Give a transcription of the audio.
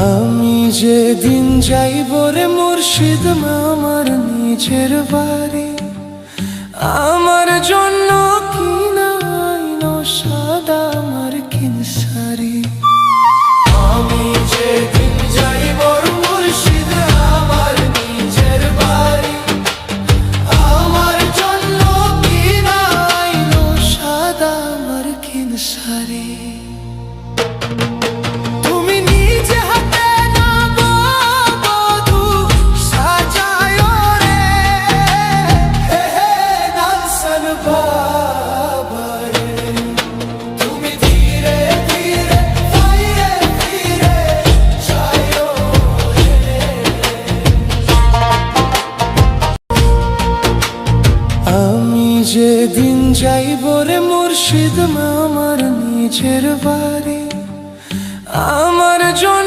আমি যেদিন যাইব রে মুর্শিদ আমার নিজের বাড়ি, আমার জন্য কিনা আইনো সাদা আমার কিনসারি। আমি যেদিন যাইব রে মুর্শিদ আমার নিজের বাড়ি, আমার জন্য কিনা আইনো সাদা আমার কিনসারি। যেদিন যাইব রে মুর্শিদ আমার নিজের বাড়ি, আমার জন্য